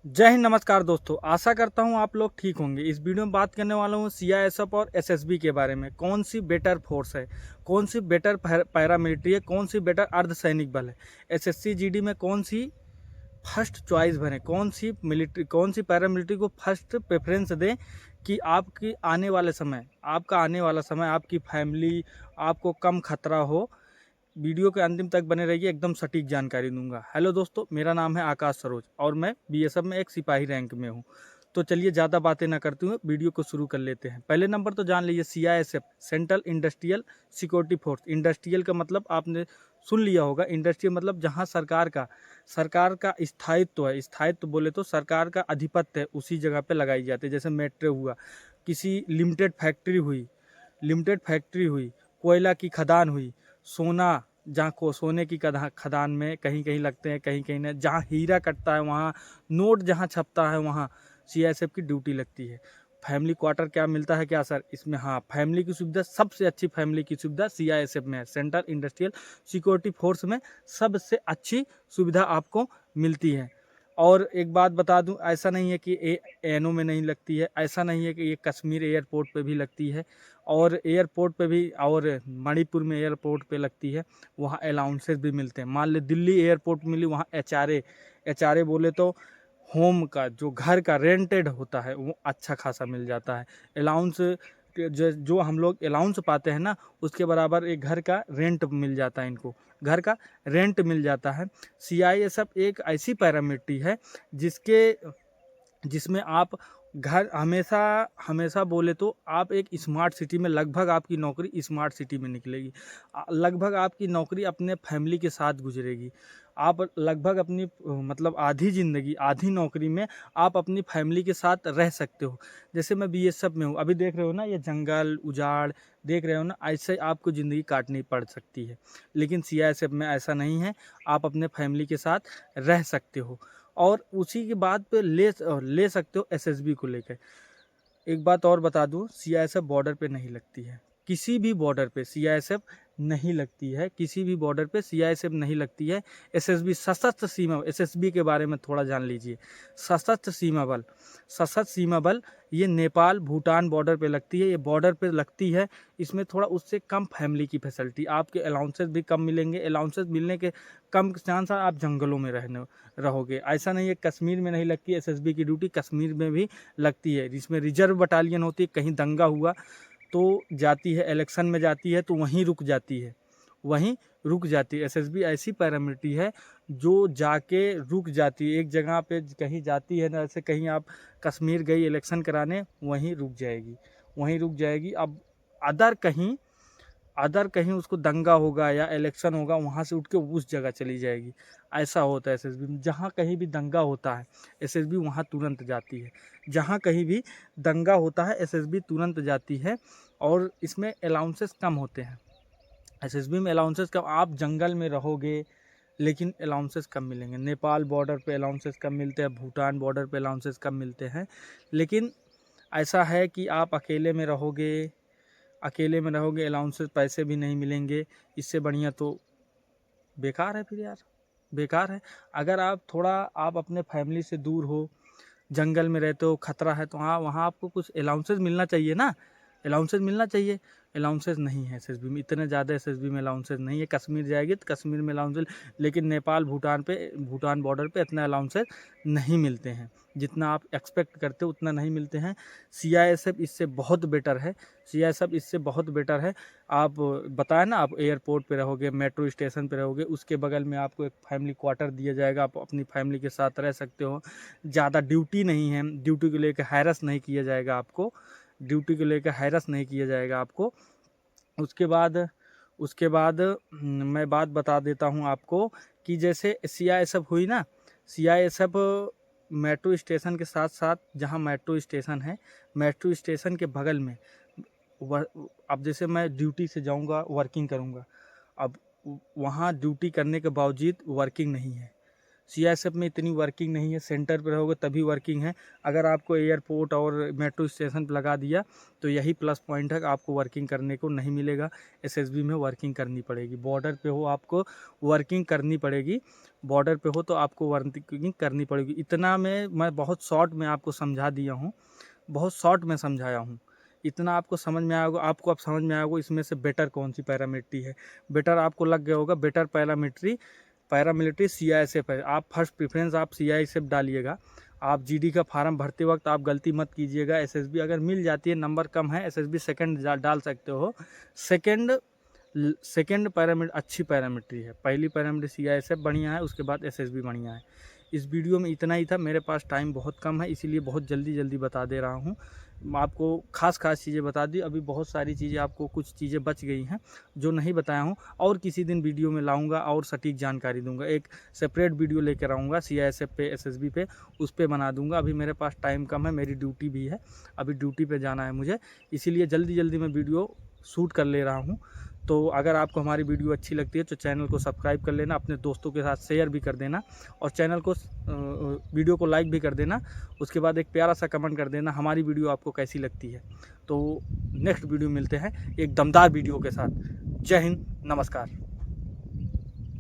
जय हिंद, नमस्कार दोस्तों। आशा करता हूं आप लोग ठीक होंगे। इस वीडियो में बात करने वाला हूं सीआईएसएफ और एसएसबी के बारे में। कौन सी बेटर फोर्स है, कौन सी बेटर पैरामिलिट्री है, कौन सी बेटर अर्धसैनिक बल है। एसएससी जीडी में कौन सी फर्स्ट चॉइस बने, कौन सी पैरामिलिट्री को फर्स्ट प्रेफरेंस दें कि आपका आने वाला समय आपकी फैमिली आपको कम खतरा हो। वीडियो के अंतिम तक बने रहिए, एकदम सटीक जानकारी दूंगा। हेलो दोस्तों, मेरा नाम है आकाश सरोज और मैं बीएसएफ में एक सिपाही रैंक में हूं। तो चलिए ज़्यादा बातें ना करते हुए वीडियो को शुरू कर लेते हैं। पहले नंबर तो जान लीजिए CISF, central industrial security force. Industrial का मतलब आपने सुन लिया होगा। इंडस्ट्रियल मतलब जहां सरकार का स्थायित्व है। स्थायित्व बोले तो सरकार का अधिपत्य है, उसी जगह पे लगाई जाती है। जैसे मेट्रो हुआ, किसी लिमिटेड फैक्ट्री हुई, कोयला की खदान हुई, सोना, जहाँ को सोने की खदान में कहीं कहीं लगते हैं, कहीं कहीं नहीं। जहाँ हीरा कटता है वहाँ, नोट जहाँ छपता है वहाँ सीआईएसएफ की ड्यूटी लगती है। फैमिली क्वार्टर क्या मिलता है क्या सर इसमें? हाँ, फैमिली की सुविधा, सबसे अच्छी फैमिली की सुविधा सीआईएसएफ में है। सेंट्रल इंडस्ट्रियल सिक्योरिटी फोर्स में सबसे अच्छी सुविधा आपको मिलती है। और एक बात बता दूं, ऐसा नहीं है कि एनो में नहीं लगती है, ऐसा नहीं है कि ये कश्मीर एयरपोर्ट पे भी लगती है, और एयरपोर्ट पे भी, और मणिपुर में एयरपोर्ट पे लगती है। वहाँ अलाउंसेस भी मिलते हैं। मान ले दिल्ली एयरपोर्ट मिली, वहाँ एचआरए बोले तो होम का, जो घर का रेंटेड होता है, वो अच्छा खासा मिल जाता है। अलाउंस जो हम लोग अलाउंस पाते हैं ना, उसके बराबर एक घर का रेंट मिल जाता है। इनको घर का रेंट मिल जाता है। सीआईएसएफ एक ऐसी पैरामिलिट्री है जिसके जिसमें आप घर हमेशा हमेशा बोले तो आप एक स्मार्ट सिटी में, लगभग आपकी नौकरी स्मार्ट सिटी में निकलेगी। लगभग आपकी नौकरी अपने फैमिली के साथ गुजरेगी। आप लगभग अपनी मतलब आधी ज़िंदगी, आधी नौकरी में आप अपनी फैमिली के साथ रह सकते हो। जैसे मैं बीएसएफ में हूँ, अभी देख रहे हो ना, ये जंगल उजाड़ देख रहे हो ना, ऐसे आपको ज़िंदगी काटनी पड़ सकती है। लेकिन सीआईएसएफ में ऐसा नहीं है, आप अपने फैमिली के साथ रह सकते हो। और उसी के बाद पे ले सकते हो एसएसबी को लेकर। एक बात और बता दूं, सीआईएसएफ बॉर्डर पे नहीं लगती है। किसी भी बॉर्डर पे सीआईएसएफ नहीं लगती है, किसी भी बॉर्डर पे सीआईएसएफ नहीं लगती है। एसएसबी सशस्त्र सीमा, एसएसबी के बारे में थोड़ा जान लीजिए। सशस्त्र सीमा बल, सशस्त्र सीमा बल ये नेपाल भूटान बॉर्डर पे लगती है। ये बॉर्डर पे लगती है, इसमें थोड़ा उससे कम फैमिली की फैसिलिटी, आपके अलाउंसेस भी कम मिलेंगे। अलाउंसेस मिलने के कम चांस है आप जंगलों में रहोगे। ऐसा नहीं है कश्मीर में नहीं लगती एसएसबी की ड्यूटी, कश्मीर में भी लगती है। जिसमें रिजर्व बटालियन होती है, कहीं दंगा हुआ तो जाती है, इलेक्शन में जाती है तो वहीं रुक जाती है, वहीं रुक जाती है। एसएसबी ऐसी पैरामिलिट्री है जो जाके रुक जाती है एक जगह पे। कहीं जाती है ना, जैसे कहीं आप कश्मीर गई इलेक्शन कराने, वहीं रुक जाएगी, वहीं रुक जाएगी। अब अदर कहीं अदर कहीं उसको दंगा होगा या इलेक्शन होगा, वहाँ से उठ के उस जगह चली जाएगी। ऐसा होता है एसएसबी में। जहाँ कहीं भी दंगा होता है एसएसबी वहाँ तुरंत जाती है। जहाँ कहीं भी दंगा होता है एसएसबी तुरंत जाती है। और इसमें अलाउंसेस कम होते हैं। एसएसबी में अलाउंसेस कम, आप जंगल में रहोगे लेकिन अलाउंसेस कम मिलेंगे। नेपाल बॉर्डर पे अलाउंसेस कम मिलते हैं, भूटान बॉर्डर पे अलाउंसेस कम मिलते हैं। लेकिन ऐसा है कि आप अकेले में रहोगे, अलाउंसेस पैसे भी नहीं मिलेंगे। इससे बढ़िया तो बेकार है फिर यार, बेकार है। अगर आप अपने फैमिली से दूर हो, जंगल में रहते हो, खतरा है, तो हाँ, वहाँ आपको कुछ अलाउंसेस मिलना चाहिए ना, अलाउंसेस मिलना चाहिए। अलाउंसेस नहीं है एसएसबी में, इतने ज़्यादा एसएसबी में अलाउंसेस नहीं है। कश्मीर जाएगी तो कश्मीर में अलाउंसेस, लेकिन नेपाल भूटान बॉर्डर पे इतना अलाउंसेस नहीं मिलते हैं। जितना आप एक्सपेक्ट करते हो उतना नहीं मिलते हैं। सीआईएसएफ इससे बहुत बेटर है, सीआईएसएफ इससे बहुत बेटर है। आप बताया ना, आप एयरपोर्ट पे रहोगे, मेट्रो स्टेशन पे रहोगे, उसके बगल में आपको एक फैमिली क्वार्टर दिया जाएगा, आप अपनी फैमिली के साथ रह सकते हो। ज़्यादा ड्यूटी नहीं है, ड्यूटी को लेकर हैरस नहीं किया जाएगा आपको, ड्यूटी को लेकर हैरस नहीं किया जाएगा आपको। उसके बाद मैं बात बता देता हूँ आपको कि जैसे सीआईएसएफ हुई ना, सीआईएसएफ मेट्रो स्टेशन के साथ साथ, जहाँ मेट्रो स्टेशन है, मेट्रो स्टेशन के बगल में अब जैसे मैं ड्यूटी से जाऊँगा, वर्किंग करूँगा, अब वहाँ ड्यूटी करने के बावजूद वर्किंग नहीं है। सीआईएसएफ में इतनी वर्किंग नहीं है, सेंटर पे रहोगे तभी वर्किंग है। अगर आपको एयरपोर्ट और मेट्रो स्टेशन पर लगा दिया तो यही प्लस पॉइंट है, आपको वर्किंग करने को नहीं मिलेगा। एसएसबी में वर्किंग करनी पड़ेगी, बॉर्डर पे हो आपको वर्किंग करनी पड़ेगी, बॉर्डर पे हो तो आपको वर्किंग करनी पड़ेगी। इतना मैं बहुत शॉर्ट में आपको समझा दिया हूँ, बहुत शॉर्ट में समझाया हूँ, इतना आपको समझ में आया होगा। आपको अब समझ में आया होगा इसमें से बेटर कौन सी पैरामिलिट्री है। बेटर आपको लग गया होगा, बेटर पैरामिलिट्री सीआईएसएफ है। आप फर्स्ट प्रेफरेंस आप सीआईएसएफ डालिएगा। आप जीडी का फार्म भरते वक्त आप गलती मत कीजिएगा। एसएसबी अगर मिल जाती है, नंबर कम है, एसएसबी सेकंड डाल सकते हो। सेकंड पैरामिलिट्री अच्छी पैरामिलिट्री है, पहली पैरामिलिट्री सीआईएसएफ बढ़िया है, उसके बाद एसएसबी बढ़िया है। इस वीडियो में इतना ही था, मेरे पास टाइम बहुत कम है इसीलिए बहुत जल्दी बता दे रहा हूँ। आपको खास चीज़ें बता दी, अभी बहुत सारी चीज़ें आपको कुछ चीज़ें बच गई हैं जो नहीं बताया हूँ, और किसी दिन वीडियो में लाऊंगा और सटीक जानकारी दूंगा। एक सेपरेट वीडियो लेकर आऊँगा सीआईएसएफ पे, एसएसबी पे, उस पर बना दूंगा। अभी मेरे पास टाइम कम है, मेरी ड्यूटी भी है, अभी ड्यूटी पे जाना है मुझे, इसीलिए जल्दी मैं वीडियो शूट कर ले रहा हूँ। तो अगर आपको हमारी वीडियो अच्छी लगती है तो चैनल को सब्सक्राइब कर लेना, अपने दोस्तों के साथ शेयर भी कर देना, और चैनल को वीडियो को लाइक भी कर देना। उसके बाद एक प्यारा सा कमेंट कर देना हमारी वीडियो आपको कैसी लगती है। तो नेक्स्ट वीडियो मिलते हैं एक दमदार वीडियो के साथ। जय हिंद, नमस्कार।